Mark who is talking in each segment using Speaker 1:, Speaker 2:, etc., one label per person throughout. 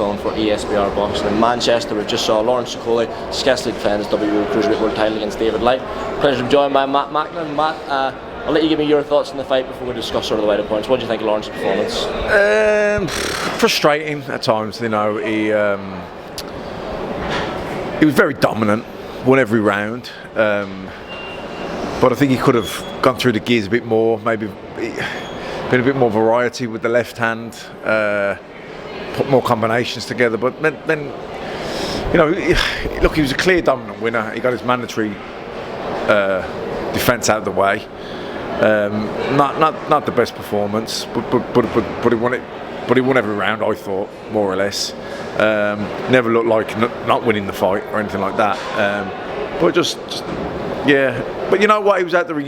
Speaker 1: on for ESBR Boxing in Manchester. We just saw Lawrence Okolie successfully defend his WBO Cruiserweight World title against David Light. Pleasure to be joined by Matt Macklin. Matt, I'll let you give me your thoughts on the fight before we discuss sort of the wider points. What do you think of Lawrence's performance?
Speaker 2: Frustrating at times. You know, he was very dominant, won every round. But I think he could have gone through the gears a bit more, maybe been a bit more variety with the left hand, put more combinations together. But then you know, look, he was a clear dominant winner. He got his mandatory defence out of the way. Not the best performance, but he won it. But he won every round, I thought, more or less. Never looked like not winning the fight or anything like that. But just yeah. But you know what? He was out there a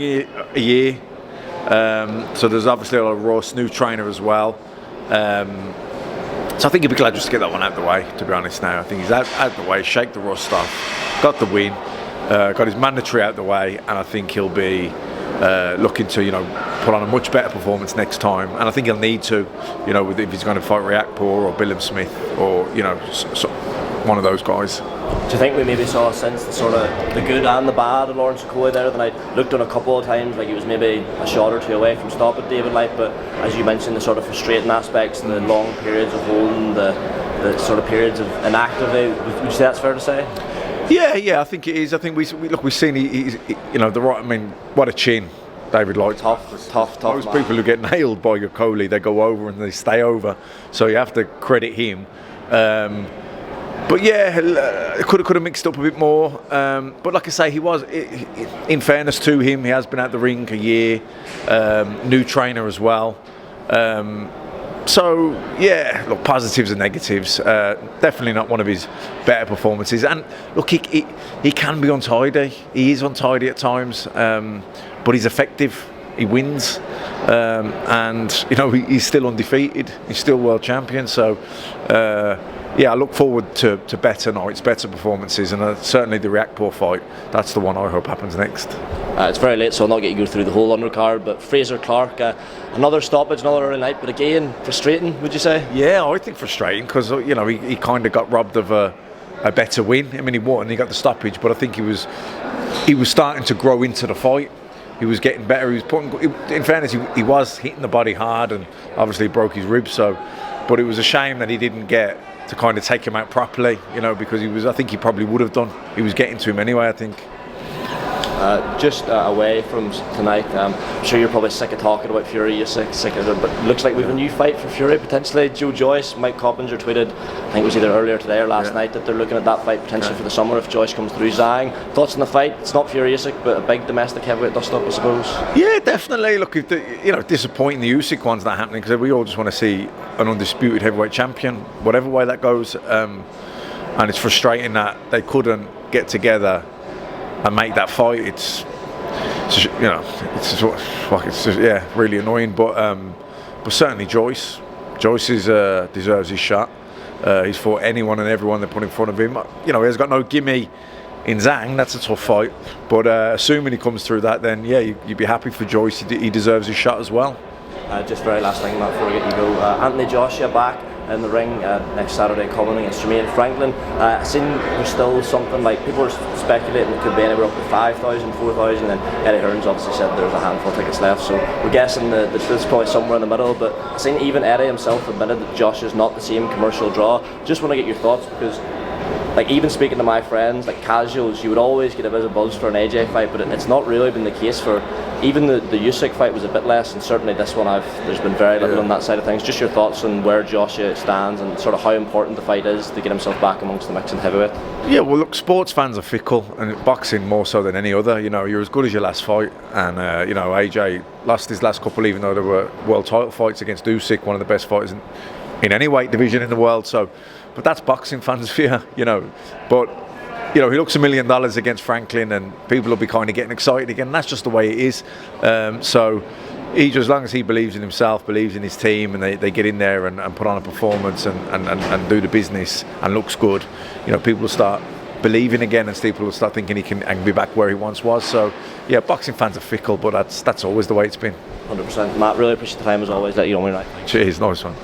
Speaker 2: year. So there's obviously a lot of Ross, new trainer as well. So I think he'd be glad just to get that one out of the way, to be honest now. I think he's out of the way, shake the Ross stuff, got the win, got his mandatory out of the way, and I think he'll be looking to, you know, put on a much better performance next time. And I think he'll need to, you know, if he's going to fight Riakporhe or Billam Smith or, you know, one of those guys.
Speaker 1: Do you think we maybe saw since the sort of the good and the bad of Lawrence Okolie there? That I looked on a couple of times, like he was maybe a shot or two away from stopping David Light, but as you mentioned, the sort of frustrating aspects, the long periods of holding, the sort of periods of inactivity. Would you say that's fair to say?
Speaker 2: Yeah, I think it is. I think we've seen he's you know, the right. I mean, what a chin David Light.
Speaker 1: Tough.
Speaker 2: Most people who get nailed by Okolie, they go over and they stay over. So you have to credit him. But yeah, it could have mixed up a bit more. But like I say, he was. In fairness to him, he has been out the ring a year. New trainer as well. So yeah, look, positives and negatives. Definitely not one of his better performances. And look, he can be untidy. He is untidy at times, but he's effective. He wins, and you know, he's still undefeated. He's still world champion. So yeah, I look forward to better nights, better performances, and certainly the Riakporhe fight. That's the one I hope happens next.
Speaker 1: It's very late, so I'll not get you go through the whole undercard. But Fraser Clark, another stoppage, another early night, but again frustrating. Would you say? Yeah,
Speaker 2: I think frustrating because, you know, he kind of got robbed of a better win. I mean, he won, he got the stoppage, but I think he was starting to grow into the fight. He was getting better. He was putting. In fairness, he was hitting the body hard, and obviously broke his ribs. So, but it was a shame that he didn't get to kind of take him out properly, you know, because I think he probably would have done. He was getting to him anyway, I think.
Speaker 1: Just away from tonight, I'm sure you're probably sick of talking about Fury. You're sick of it, but it looks like we have a new fight for Fury potentially. Joe Joyce, Mike Coppinger tweeted, I think it was either earlier today or last night, that they're looking at that fight potentially for the summer if Joyce comes through. Zhang, thoughts on the fight? It's not Fury Usyk, but a big domestic heavyweight dust up, I suppose.
Speaker 2: Yeah, definitely. Look, disappointing the Usyk one's not happening because we all just want to see an undisputed heavyweight champion, whatever way that goes. And it's frustrating that they couldn't get together and make that fight. It's really annoying. But certainly Joyce deserves his shot. He's fought anyone and everyone they put in front of him. You know, he's got no gimme in Zhang. That's a tough fight. But assuming he comes through that, then yeah, you'd be happy for Joyce. He deserves his shot as well.
Speaker 1: Just very last thing, Matt, before we get you go. Anthony Joshua back in the ring next Saturday coming against Jermaine Franklin. I've seen there's still something like people are speculating it could be anywhere up to 5,000, 4,000, and Eddie Hearns obviously said there's a handful of tickets left, so we're guessing the truth's probably somewhere in the middle. But I've seen even Eddie himself admitted that Joshua's not the same commercial draw. Just want to get your thoughts because, like, even speaking to my friends, like casuals, you would always get a bit of buzz for an AJ fight, but it's not really been the case for even the Usyk fight was a bit less, and certainly this one there's been very little on that side of things. Just your thoughts on where Joshua stands and sort of how important the fight is to get himself back amongst the mix in heavyweight.
Speaker 2: Yeah, well, look, sports fans are fickle, and boxing more so than any other. You know, you're as good as your last fight, and you know, AJ lost his last couple, even though there were world title fights against Usyk, one of the best fighters in any weight division in the world. So, but that's boxing fans' fear, you know. But you know, he looks $1 million against Franklin, and people will be kind of getting excited again. And that's just the way it is. So, as long as he believes in himself, believes in his team, and they get in there and put on a performance and do the business and looks good, you know, people will start believing again, and people will start thinking he can be back where he once was. So, yeah, boxing fans are fickle, but that's always the way it's been.
Speaker 1: 100%. Matt, really appreciate the time as always. Let you know when you're right.
Speaker 2: Cheers, nice one.